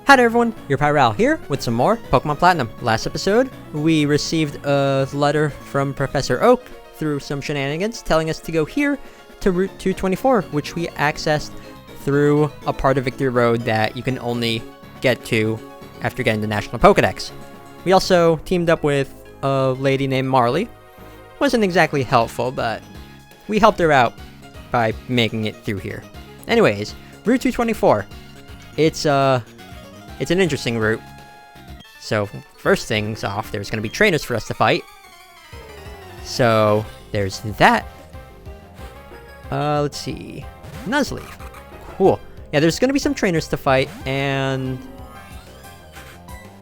Hi there everyone, your Pyral here with some more Pokemon Platinum. Last episode, we received a letter from Professor Oak through some shenanigans telling us to go here to Route 224, which we accessed through a part of Victory Road that you can only get to after getting the National Pokedex. We also teamed up with a lady named Marley. Wasn't exactly helpful, but we helped her out by making it through here. Anyways, Route 224. It's an interesting route. So, first things off, there's going to be trainers for us to fight. So, there's that. Let's see. Nuzleaf. Cool. Yeah, there's going to be some trainers to fight, and...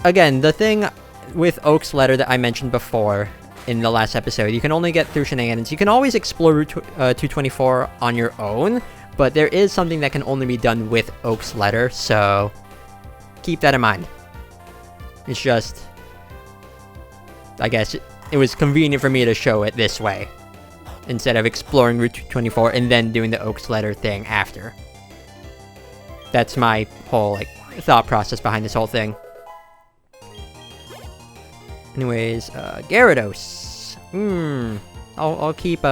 Again, the thing with Oak's letter that I mentioned before in the last episode, you can only get through shenanigans. You can always explore Route 224 on your own, but there is something that can only be done with Oak's letter, so... keep that in mind. It's just... I guess it was convenient for me to show it this way, instead of exploring Route 224 and then doing the Oak's letter thing after. That's my whole, thought process behind this whole thing. Anyways, Gyarados. I'll keep,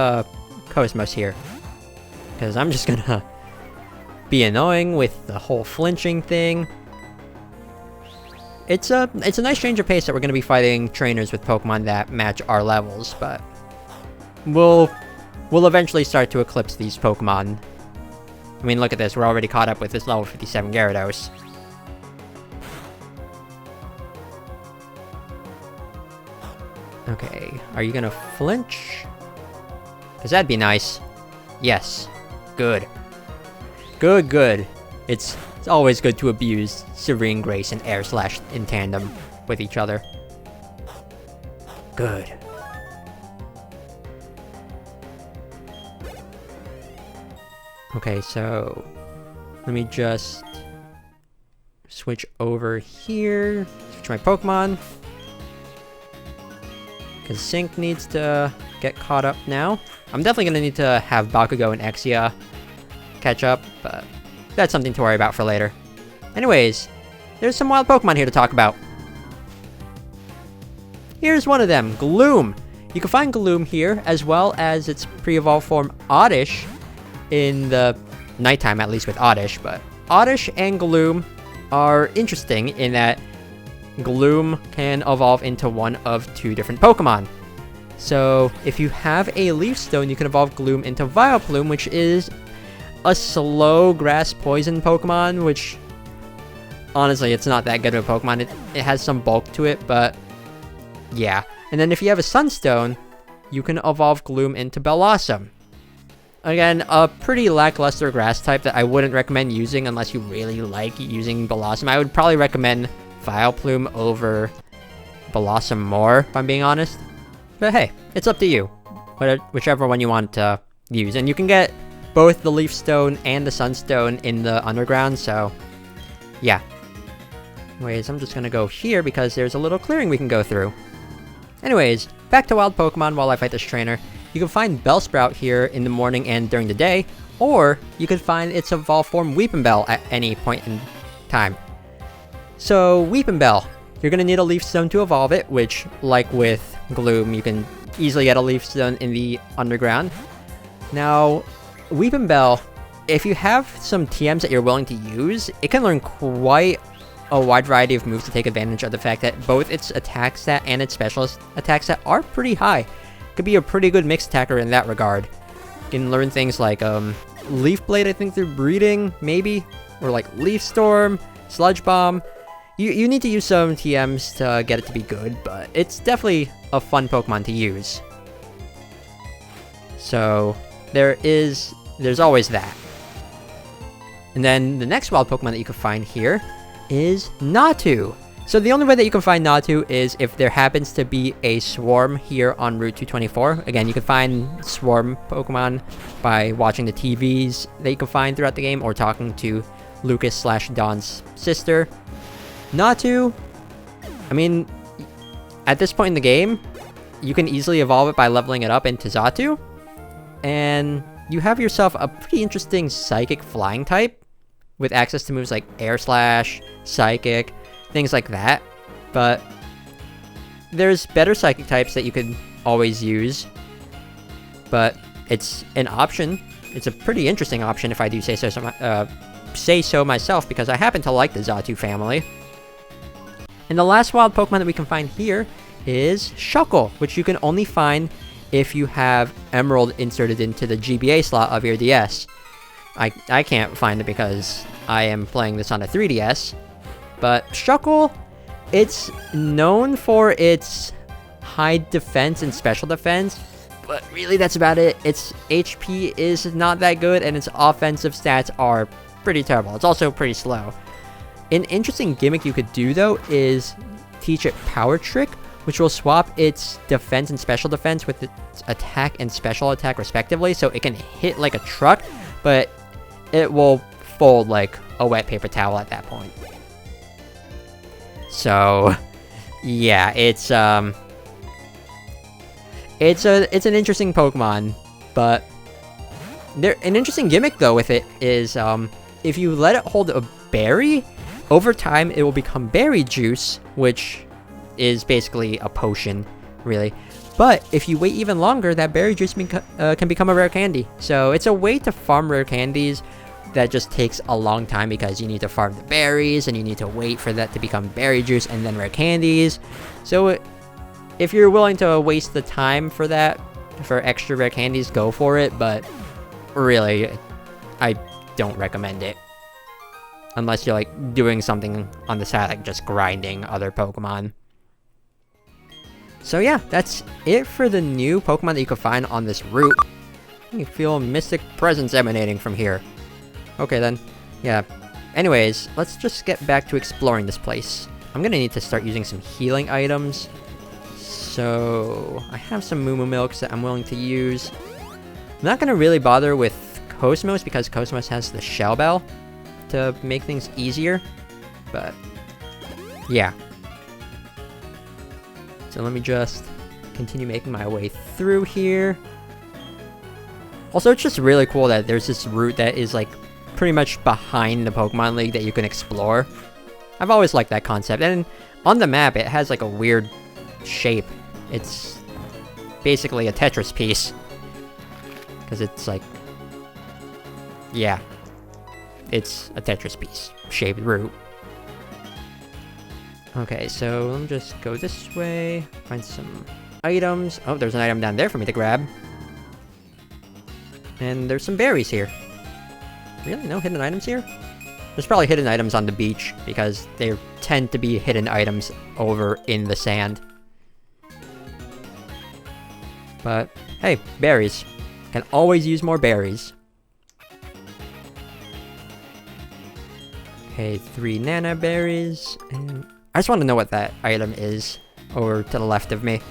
Cosmos here. Because I'm just gonna be annoying with the whole flinching thing. It's a nice change of pace that we're going to be fighting trainers with Pokemon that match our levels, but we'll eventually start to eclipse these Pokemon. I mean, look at this, we're already caught up with this level 57 Gyarados. Okay, are you gonna flinch? Because that'd be nice. Yes. Good. Good. It's always good to abuse Serene Grace and Air Slash in tandem with each other. Good. Okay, so... let me just... switch over here. Switch my Pokemon. Because Sync needs to get caught up now. I'm definitely going to need to have Bakugo and Exia catch up, but... that's something to worry about for later. Anyways, there's some wild Pokemon here to talk about. Here's one of them, Gloom. You can find Gloom here, as well as its pre-evolved form, Oddish, in the nighttime, at least with Oddish. But Oddish and Gloom are interesting in that Gloom can evolve into one of two different Pokemon. So, if you have a Leaf Stone, you can evolve Gloom into Vileplume, which is a slow grass poison Pokemon, which honestly, it's not that good of a Pokemon. It has some bulk to it, but yeah. And then if you have a Sunstone, you can evolve Gloom into Bellossom. Again, a pretty lackluster grass type that I wouldn't recommend using unless you really like using Bellossom. I would probably recommend Vileplume over Bellossom more, if I'm being honest. But hey, it's up to you. Whichever one you want to use. And you can get both the Leaf Stone and the Sunstone in the underground, so yeah. Anyways, I'm just gonna go here because there's a little clearing we can go through. Anyways, back to wild Pokemon while I fight this trainer. You can find Bellsprout here in the morning and during the day, or you could find its evolved form Weepinbell at any point in time. So, Weepinbell, you're gonna need a Leaf Stone to evolve it, which, like with Gloom, you can easily get a Leaf Stone in the underground. Now, Weepinbell, if you have some TMs that you're willing to use, it can learn quite a wide variety of moves to take advantage of the fact that both its attack stat and its specialist attack stat are pretty high. Could be a pretty good mixed attacker in that regard. You can learn things like Leaf Blade, I think they're breeding, maybe, or like Leaf Storm, Sludge Bomb. You need to use some TMs to get it to be good, but it's definitely a fun Pokemon to use. So there's always that. And then the next wild Pokemon that you can find here is Natu. So the only way that you can find Natu is if there happens to be a swarm here on Route 224. Again, you can find swarm Pokemon by watching the TVs that you can find throughout the game or talking to Lucas/Dawn's sister. Natu, I mean, at this point in the game, you can easily evolve it by leveling it up into Xatu. And you have yourself a pretty interesting Psychic Flying type. with access to moves like Air Slash, Psychic, things like that. But there's better Psychic types that you could always use. But it's an option. It's a pretty interesting option if I do say so myself, because I happen to like the Xatu family. And the last wild Pokemon that we can find here is Chuckle, which you can only find if you have Emerald inserted into the GBA slot of your DS. I can't find it because I am playing this on a 3DS. But Chuckle, it's known for its high defense and special defense, but really that's about it. Its HP is not that good, and its offensive stats are pretty terrible. It's also pretty slow. An interesting gimmick you could do, though, is teach it Power Trick, which will swap its defense and special defense with its attack and special attack respectively, so it can hit like a truck, but it will fold like a wet paper towel at that point. So, yeah, it's an interesting Pokemon, but an interesting gimmick though with it is if you let it hold a berry, over time it will become berry juice, which is basically a potion, really. But if you wait even longer, that berry juice can become a rare candy. So it's a way to farm rare candies that just takes a long time, because you need to farm the berries and you need to wait for that to become berry juice and then rare candies. So if you're willing to waste the time for that, for extra rare candies, go for it. But really, I don't recommend it. Unless you're like doing something on the side, like just grinding other Pokemon. So yeah, that's it for the new Pokemon that you can find on this route. You feel a mystic presence emanating from here. Okay then, yeah. Anyways, let's just get back to exploring this place. I'm gonna need to start using some healing items. So, I have some Moo Moo Milks that I'm willing to use. I'm not gonna really bother with Cosmos, because Cosmos has the Shell Bell to make things easier. But, yeah. So let me just continue making my way through here. Also, it's just really cool that there's this route that is like pretty much behind the Pokemon League that you can explore. I've always liked that concept. And on the map, it has like a weird shape. It's basically a Tetris piece. Because it's like... yeah. It's a Tetris piece shaped route. Okay, so let me just go this way. Find some items. Oh, there's an item down there for me to grab. And there's some berries here. Really? No hidden items here? There's probably hidden items on the beach, because there tend to be hidden items over in the sand. But, hey, berries. Can always use more berries. Okay, 3 Nana berries, and I just want to know what that item is over to the left of me.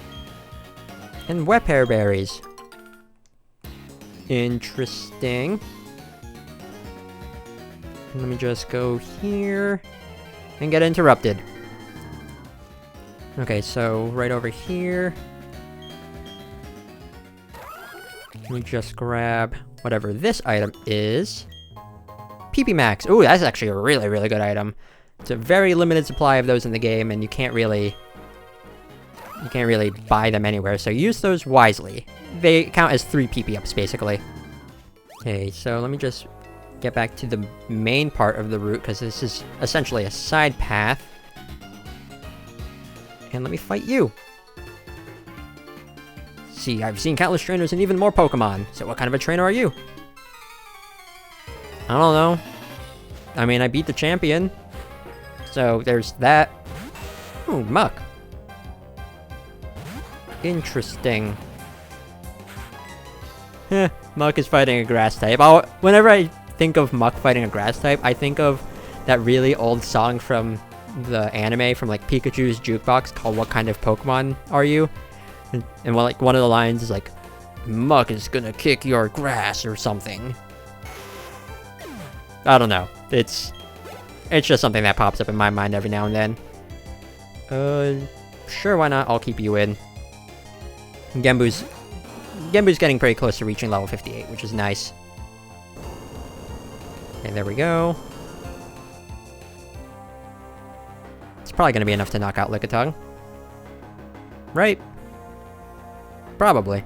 And wet pear berries. Interesting. Let me just go here and get interrupted. Okay, so right over here. Let me just grab whatever this item is. PP Max. Ooh, that's actually a really, really good item. It's a very limited supply of those in the game, and you can't really buy them anywhere, so use those wisely. They count as 3 PP ups, basically. Okay, so let me just get back to the main part of the route, because this is essentially a side path. And let me fight you. See, I've seen countless trainers and even more Pokemon. So what kind of a trainer are you? I don't know. I mean, I beat the champion. So there's that. Ooh, Muck. Interesting. Heh, Muck is fighting a grass type. Whenever I think of Muck fighting a grass type, I think of that really old song from the anime, from like Pikachu's Jukebox, called What Kind of Pokemon Are You? And like one of the lines is like, Muck is gonna kick your grass or something. I don't know. It's just something that pops up in my mind every now and then. Sure, why not? I'll keep you in. Genbu's getting pretty close to reaching level 58, which is nice. Okay, there we go. probably gonna be enough to knock out Lickitung. Right? Probably.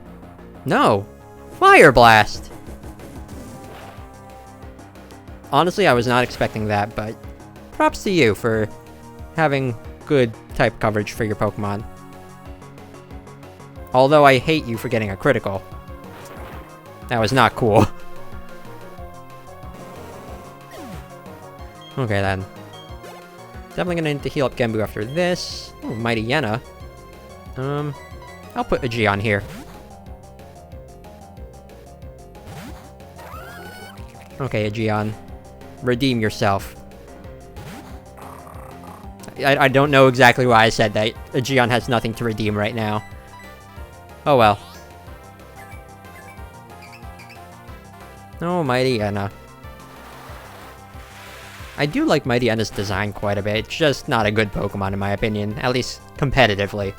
No! Fire Blast! Honestly, I was not expecting that, but props to you for having good type coverage for your Pokemon. Although I hate you for getting a critical. That was not cool. Okay then. Definitely gonna need to heal up Genbu after this. Ooh, Mighty Yenna. I'll put a G on here. Okay, Aegeon. Redeem yourself. I don't know exactly why I said that. Aegeon has nothing to redeem right now. Oh well. Oh, Mighty Yenna. I do like Mighty Yenna's design quite a bit. It's just not a good Pokemon in my opinion, at least competitively.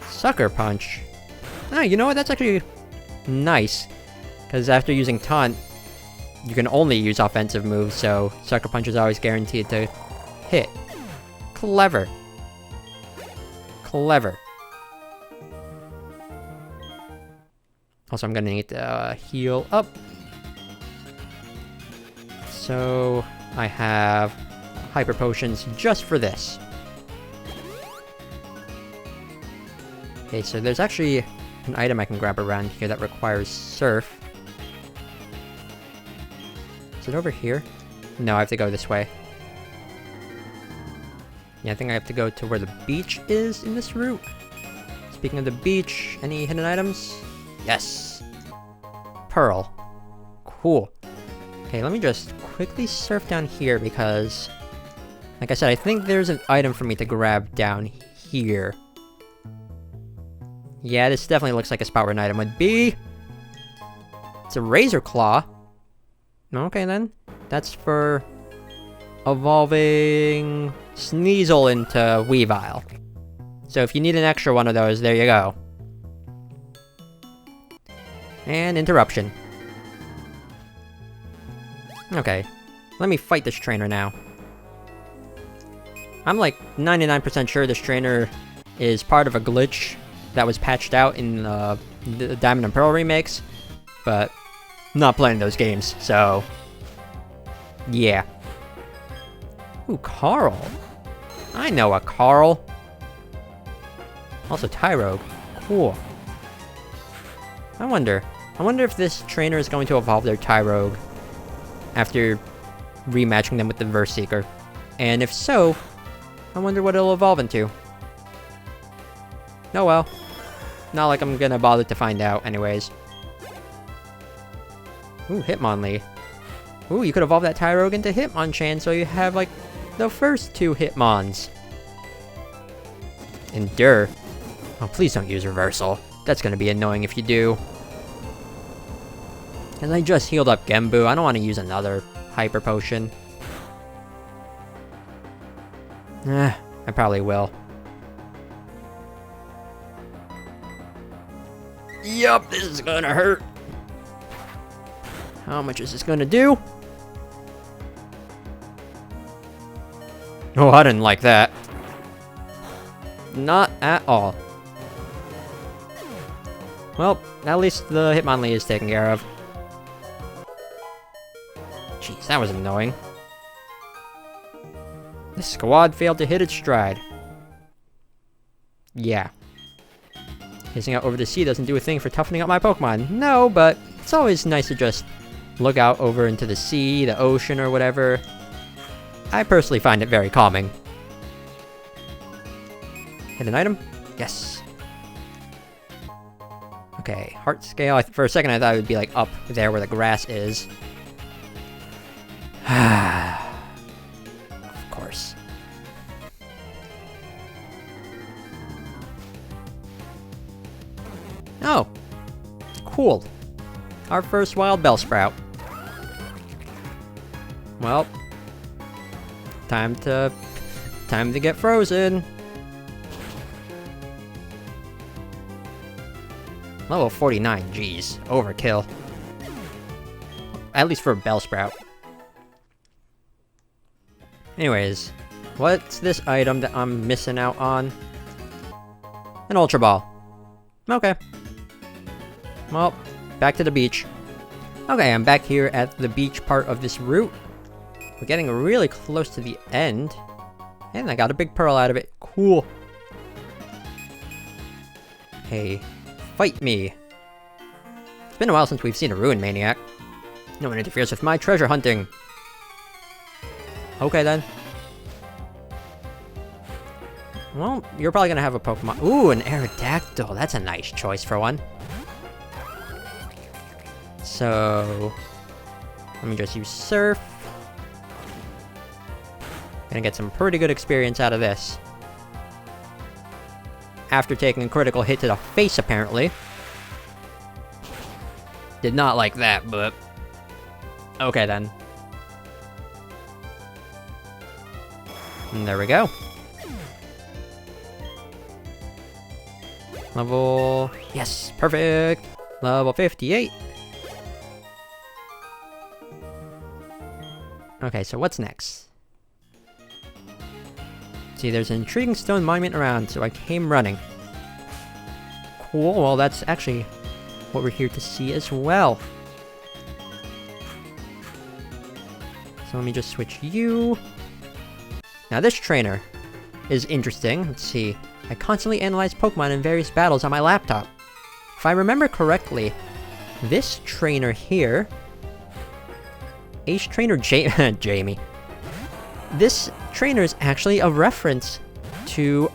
Sucker Punch. Oh, you know what? That's actually nice. Because after using Taunt, you can only use offensive moves, so Sucker Punch is always guaranteed to hit. Clever. Clever. Also, I'm gonna need to heal up. So, I have Hyper Potions just for this. Okay, so there's actually an item I can grab around here that requires Surf. Is it over here? No, I have to go this way. Yeah, I think I have to go to where the beach is in this route. Speaking of the beach, any hidden items? Yes! Pearl. Cool. Okay, let me just quickly surf down here because, like I said, I think there's an item for me to grab down here. Yeah, this definitely looks like a spot where an item would be. It's a Razor Claw. Okay then. That's for evolving Sneasel into Weavile. So if you need an extra one of those, there you go. And Interruption. Okay. Let me fight this trainer now. I'm like 99% sure this trainer is part of a glitch that was patched out in the Diamond and Pearl remakes, but I'm not playing those games, so yeah. Ooh, Carl. I know a Carl. Also Tyrogue. Cool. I wonder if this trainer is going to evolve their Tyrogue after rematching them with the Verse Seeker. And if so, I wonder what it'll evolve into. Oh well. Not like I'm gonna bother to find out anyways. Ooh, Hitmonlee. Ooh, you could evolve that Tyrogue into Hitmonchan so you have, like, the first two Hitmons. Endure. Oh, please don't use Reversal. That's gonna be annoying if you do. And I just healed up Genbu. I don't want to use another Hyper Potion. I probably will. Yup, this is gonna hurt. How much is this gonna do? Oh, I didn't like that. Not at all. Well, at least the Hitmonlee is taken care of. Jeez, that was annoying. The squad failed to hit its stride. Yeah. Hissing out over the sea doesn't do a thing for toughening up my Pokemon. No, but it's always nice to just look out over into the sea, the ocean, or whatever. I personally find it very calming. Hit an item? Yes. Okay, Heart Scale. For a second I thought it would be like up there where the grass is. Of course. Oh! Cool. Our first wild Bellsprout. Well, time to get frozen. Level 49, jeez, overkill. At least for a Bellsprout. Anyways, what's this item that I'm missing out on? An Ultra Ball. Okay. Well, back to the beach. Okay, I'm back here at the beach part of this route. We're getting really close to the end. And I got a big pearl out of it. Cool. Hey, fight me. It's been a while since we've seen a Ruin Maniac. No one interferes with my treasure hunting. Okay then. Well, you're probably gonna have a Pokemon. Ooh, an Aerodactyl. That's a nice choice for one. So, let me just use Surf. Gonna get some pretty good experience out of this. After taking a critical hit to the face, apparently. Did not like that, but... okay, then. And there we go. Level... yes, perfect! Level 58! Okay, so what's next? See, there's an intriguing stone monument around, so I came running. Cool, well that's actually what we're here to see as well. So let me just switch you. Now this trainer is interesting. Let's see. I constantly analyze Pokemon in various battles on my laptop. If I remember correctly, this trainer here... Ace Trainer Jamie. This trainer is actually a reference to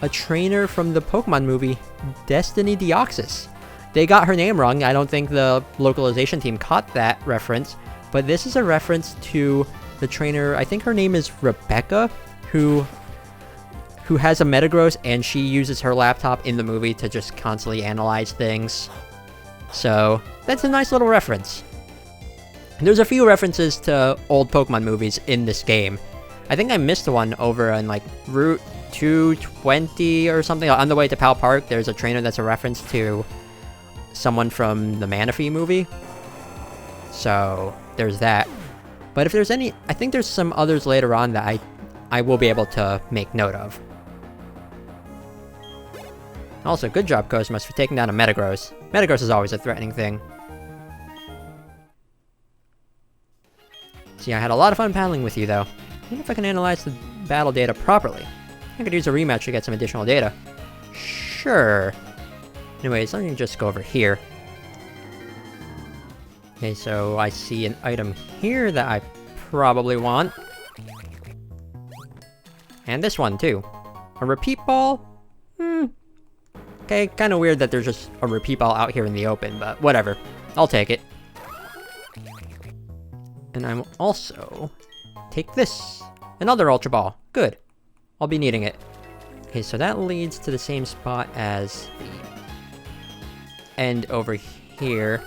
a trainer from the Pokemon movie, Destiny Deoxys. They got her name wrong. I don't think the localization team caught that reference, but this is a reference to the trainer, I think her name is Rebecca, who has a Metagross, and she uses her laptop in the movie to just constantly analyze things. So, that's a nice little reference. There's a few references to old Pokemon movies in this game. I think I missed one over on, like, Route 220 or something. On the way to Pal Park, there's a trainer that's a reference to someone from the Manaphy movie. So, there's that. But if there's any... I think there's some others later on that I will be able to make note of. Also, good job, Cosmos, for taking down a Metagross. Metagross is always a threatening thing. See, I had a lot of fun battling with you, though. Even if I can analyze the battle data properly. I could use a rematch to get some additional data. Sure. Anyways, let me just go over here. Okay, so I see an item here that I probably want. And this one, too. A repeat ball? Okay, kind of weird that there's just a repeat ball out here in the open, but whatever. I'll take it. And I will also take this. Another Ultra Ball. Good. I'll be needing it. Okay, so that leads to the same spot as the end over here.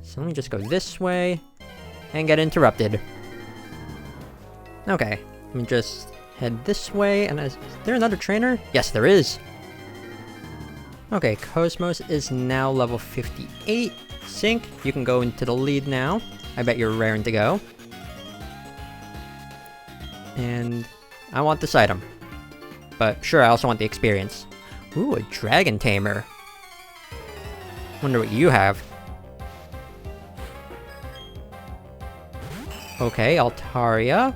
So let me just go this way and get interrupted. Okay, let me just head this way. And is there another trainer? Yes, there is. Okay, Cosmos is now level 58. Sync, you can go into the lead now. I bet you're raring to go. And I want this item. But sure, I also want the experience. Ooh, a Dragon Tamer. Wonder what you have. Okay, Altaria.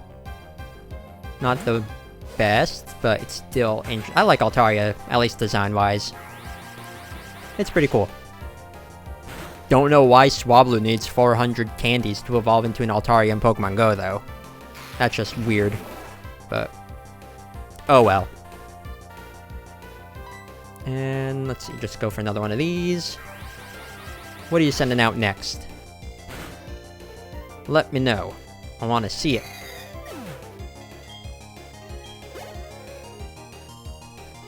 Not the best, but it's still I like Altaria, at least design-wise. It's pretty cool. Don't know why Swablu needs 400 candies to evolve into an Altaria in Pokemon Go, though. That's just weird. But... oh well. And let's see, just go for another one of these. What are you sending out next? Let me know. I want to see it.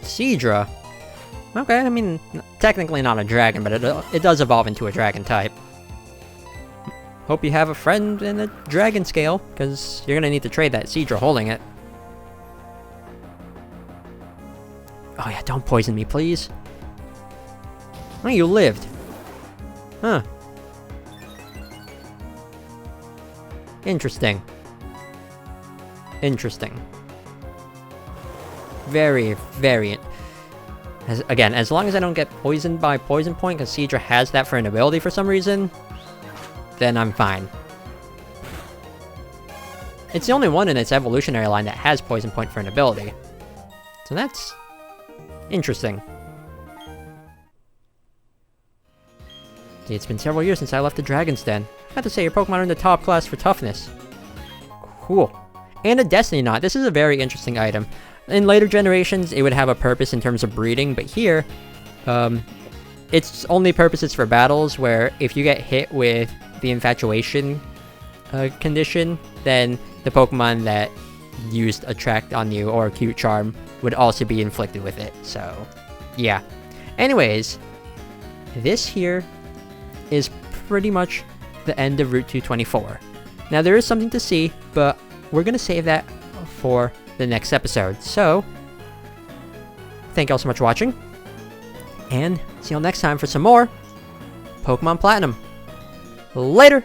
Seadra? Okay, I mean, technically not a dragon, but it does evolve into a dragon type. Hope you have a friend in a dragon scale, because you're going to need to trade that Seadra holding it. Oh yeah, don't poison me, please. Oh, you lived. Huh. Interesting. Very, very... Again, as long as I don't get poisoned by Poison Point, because Seadra has that for an ability for some reason, then I'm fine. It's the only one in its evolutionary line that has Poison Point for an ability. So that's... interesting. See, it's been several years since I left the Dragon's Den. I have to say, your Pokemon are in the top class for toughness. Cool. And a Destiny Knot. This is a very interesting item. In later generations, it would have a purpose in terms of breeding, but here, its only purpose is for battles, where if you get hit with the Infatuation condition, then the Pokemon that used Attract on you, or Cute Charm, would also be inflicted with it, so yeah. Anyways, this here is pretty much the end of Route 224. Now, there is something to see, but we're gonna save that for the next episode. So, thank you all so much for watching, and see you all next time for some more Pokemon Platinum. Later!